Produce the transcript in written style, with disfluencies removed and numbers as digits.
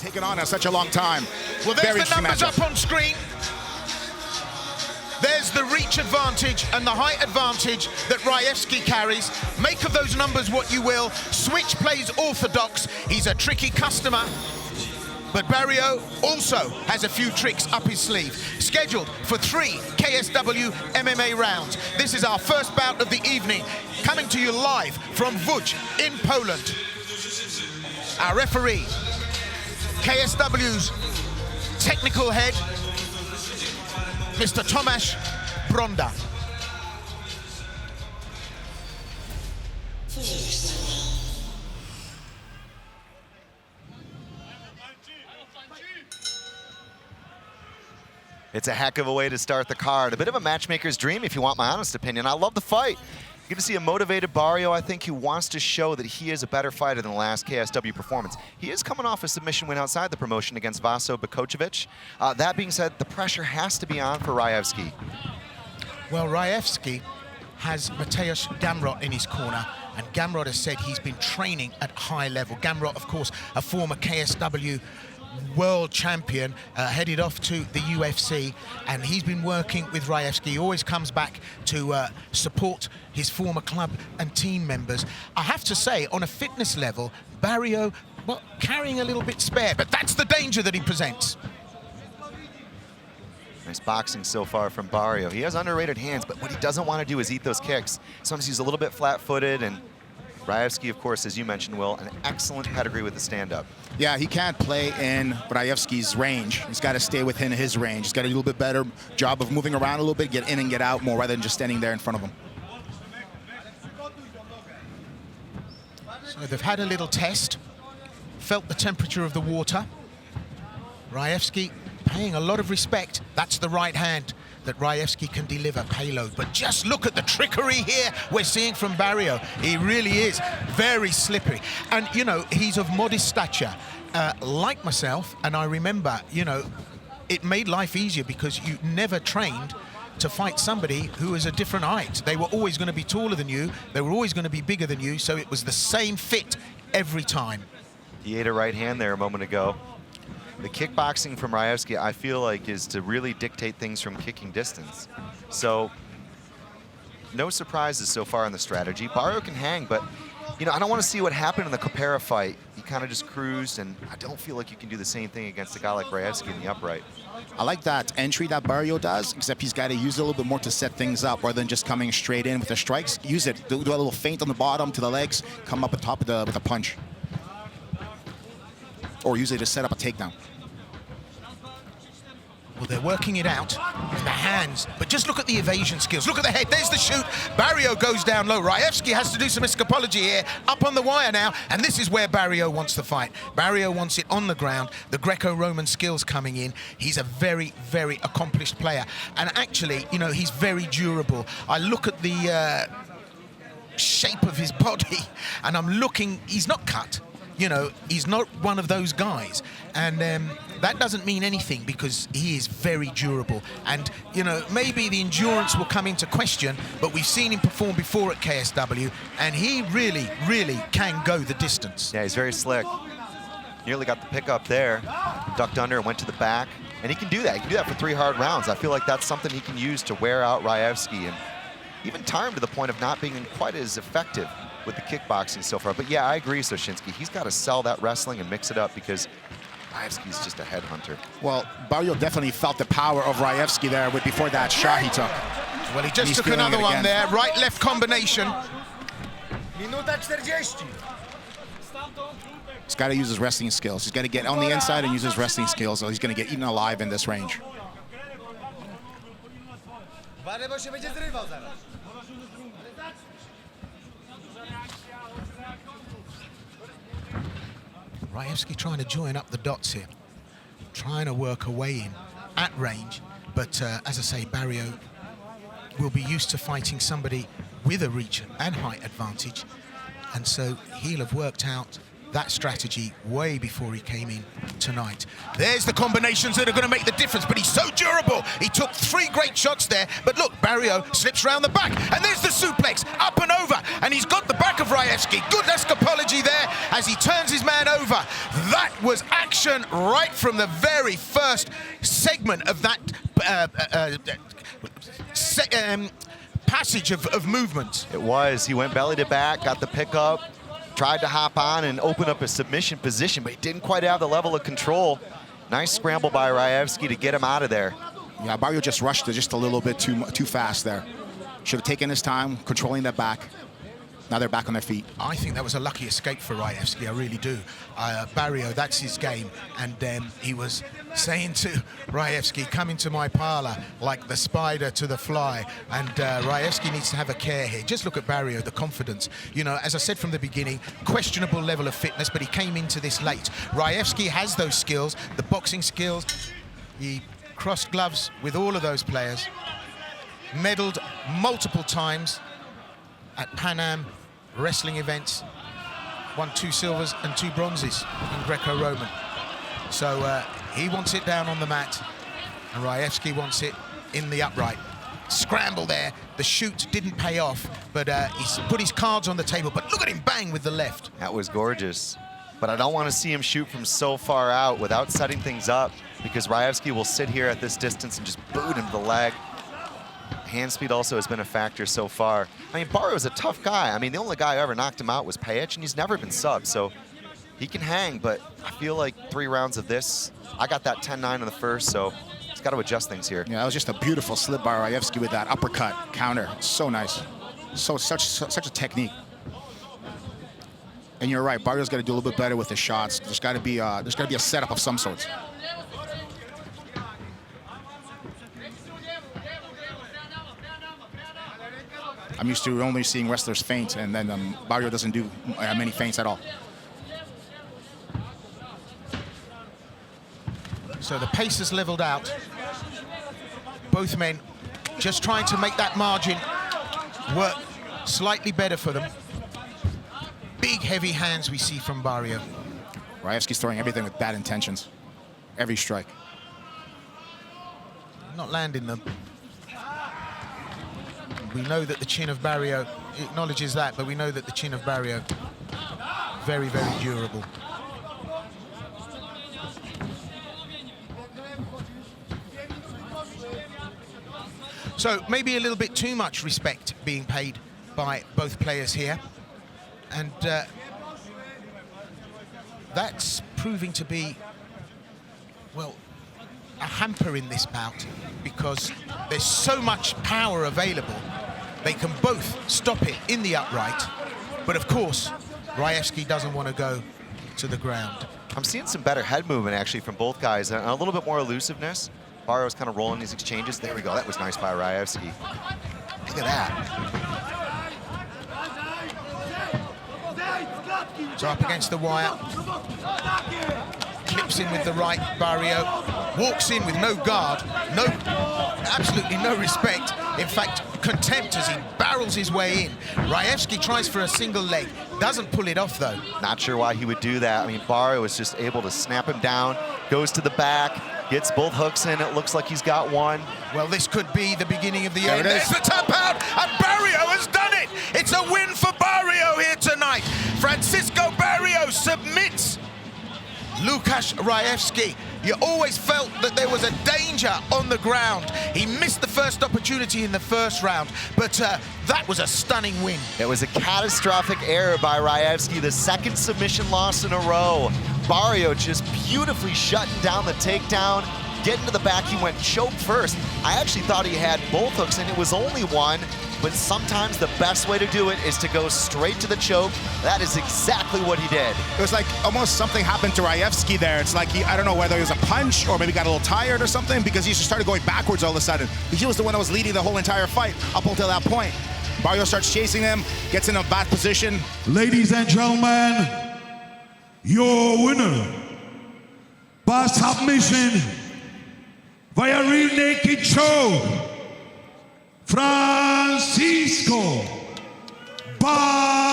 taken on in such a long time. Well, there's Very the numbers matchup. up on screen. There's the reach advantage and the height advantage that Rajewski carries. Make of those numbers what you will. Switch plays orthodox. He's a tricky customer. But Barrio also has a few tricks up his sleeve. Scheduled for 3 KSW MMA rounds. This is our first bout of the evening, coming to you live from Łódź in Poland. Our referee, KSW's technical head, Mr. Tomasz Bronda. It's a heck of a way to start the card. A bit of a matchmaker's dream, if you want my honest opinion. I love the fight. You get to see a motivated Barrio, I think, who wants to show that he is a better fighter than the last KSW performance. He is coming off a submission win outside the promotion against Vaso Bakocevic. That being said, the pressure has to be on for Rajewski. Well, Rajewski has Mateusz Gamrot in his corner, and Gamrot has said he's been training at high level. Gamrot, of course, a former KSW world champion, headed off to the UFC, and he's been working with Rajewski. He always comes back to support his former club and team members. I have to say, on a fitness level, Barrio, well, carrying a little bit spare, but that's the danger that he presents. Nice boxing so far from Barrio. He has underrated hands, but what he doesn't want to do is eat those kicks. Sometimes he's a little bit flat-footed, and Rajewski, of course, as you mentioned, Will, an excellent pedigree with the stand-up. Yeah, he can't play in Rajewski's range. He's got to stay within his range. He's got to do a little bit better job of moving around a little bit, get in and get out more rather than just standing there in front of him. So they've had a little test, felt the temperature of the water. Rajewski paying a lot of respect. That's the right hand that Rajewski can deliver payload. But just look at the trickery here we're seeing from Barrio. He really is very slippery. And, you know, he's of modest stature, like myself. And I remember, you know, it made life easier because you never trained to fight somebody who was a different height. They were always going to be taller than you. They were always going to be bigger than you. So it was the same fit every time. He ate a right hand there a moment ago. The kickboxing from Rajewski, I feel like, is to really dictate things from kicking distance. So, no surprises so far in the strategy. Barrio can hang, but, you know, I don't want to see what happened in the Capera fight. He kind of just cruised, and I don't feel like you can do the same thing against a guy like Rajewski in the upright. I like that entry that Barrio does, except he's got to use it a little bit more to set things up rather than just coming straight in with the strikes. Use it, do a little feint on the bottom to the legs, come up at top of with a punch. Or use it to set up a takedown. Well, they're working it out with the hands, but just look at the evasion skills. Look at the head, there's the shoot. Barrio goes down low. Rajewski has to do some escapology here, up on the wire now, and this is where Barrio wants the fight. Barrio wants it on the ground, the Greco-Roman skills coming in. He's a very, very accomplished player. And actually, you know, he's very durable. I look at the shape of his body, and I'm looking, he's not cut. You know, he's not one of those guys. And that doesn't mean anything because he is very durable. And, you know, maybe the endurance will come into question, but we've seen him perform before at KSW, and he really, really can go the distance. Yeah, he's very slick. Nearly got the pickup there. Ducked under and went to the back. And he can do that. He can do that for 3 hard rounds. I feel like that's something he can use to wear out Rajewski and even tire him to the point of not being quite as effective with the kickboxing so far. But yeah, I agree, Soshinsky. He's got to sell that wrestling and mix it up because Rajewski's just a headhunter. Well, Barrio definitely felt the power of Rajewski there before that shot he took. Well, he just took another one there. Right-left combination. Minuta 40. He's got to use his wrestling skills. He's got to get on the inside and use his wrestling skills, or he's going to get eaten alive in this range. Rajewski trying to join up the dots here, trying to work a way in at range, but as I say, Barrio will be used to fighting somebody with a reach and height advantage, and so he'll have worked out that strategy way before he came in tonight. There's the combinations that are going to make the difference, but he's so durable. He took 3 great shots there, but look, Barrio slips round the back, and there's the suplex, up and over, and he's got the back of Rajewski. Good escapology there as he turns his man over. That was action right from the very first segment of that passage of movement. It was. He went belly to back, got the pickup, tried to hop on and open up a submission position, but he didn't quite have the level of control. Nice scramble by Rajewski to get him out of there. Yeah, Barrio just rushed it just a little bit too fast there. Should have taken his time, controlling that back. Now they're back on their feet. I think that was a lucky escape for Rajewski, I really do. Barrio, that's his game. And he was saying to Rajewski, come into my parlor like the spider to the fly. And Rajewski needs to have a care here. Just look at Barrio, the confidence. You know, as I said from the beginning, questionable level of fitness, but he came into this late. Rajewski has those skills, the boxing skills. He crossed gloves with all of those players. Medaled multiple times at Pan Am wrestling events, won 2 silvers and 2 bronzes in Greco-Roman. So he wants it down on the mat, and Rajewski wants it in the upright. Scramble there, the shoot didn't pay off, but he's put his cards on the table, but look at him bang with the left. That was gorgeous. But I don't want to see him shoot from so far out without setting things up, because Rajewski will sit here at this distance and just boot him to the leg. Hand speed also has been a factor so far. I mean, Barrio's a tough guy. I mean, the only guy who ever knocked him out was Pajic, and he's never been subbed, so he can hang, but I feel like 3 rounds of this, I got that 10-9 in the first, so he's got to adjust things here. Yeah, that was just a beautiful slip by Rajewski with that uppercut counter. So nice. Such a technique. And you're right, Barrio's got to do a little bit better with his shots. There's got to be a setup of some sorts. I'm used to only seeing wrestlers feint, and then Barrio doesn't do many feints at all. So the pace has leveled out. Both men just trying to make that margin work slightly better for them. Big, heavy hands we see from Barrio. Rajewski's throwing everything with bad intentions. Every strike. Not landing them. We know that the chin of Barrio acknowledges that, but we know that the chin of Barrio very, very durable. So maybe a little bit too much respect being paid by both players here. And that's proving to be, well, a hamper in this bout, because there's so much power available. They can both stop it in the upright, but of course, Rajewski doesn't want to go to the ground. I'm seeing some better head movement actually from both guys, and a little bit more elusiveness. Barrio's kind of rolling these exchanges. There we go, that was nice by Rajewski. Look at that. So up against the wire. Clips in with the right, Barrio. Walks in with no guard, absolutely no respect. In fact, contempt as he barrels his way in. Rajewski tries for a single leg, doesn't pull it off though. Not sure why he would do that. I mean, Barrio was just able to snap him down, goes to the back, gets both hooks in. It looks like he's got one. Well, this could be the beginning of the There end. it is. There's the tap out, and Barrio has done it. It's a win for Barrio here tonight. Francisco Barrio submits Lukasz Rajewski. You always felt that there was a danger on the ground. He missed the first opportunity in the first round, but that was a stunning win. It was a catastrophic error by Rajewski, the 2nd submission loss in a row. Barrio just beautifully shutting down the takedown, getting to the back. He went choke first. I actually thought he had both hooks and it was only one, but sometimes the best way to do it is to go straight to the choke. That is exactly what he did. It was like almost something happened to Rajewski there. It's like, I don't know whether it was a punch or maybe got a little tired or something, because he just started going backwards all of a sudden. He was the one that was leading the whole entire fight up until that point. Barrio starts chasing him, gets in a bad position. Ladies and gentlemen, your winner by submission via rear naked choke, Francisco Barrio.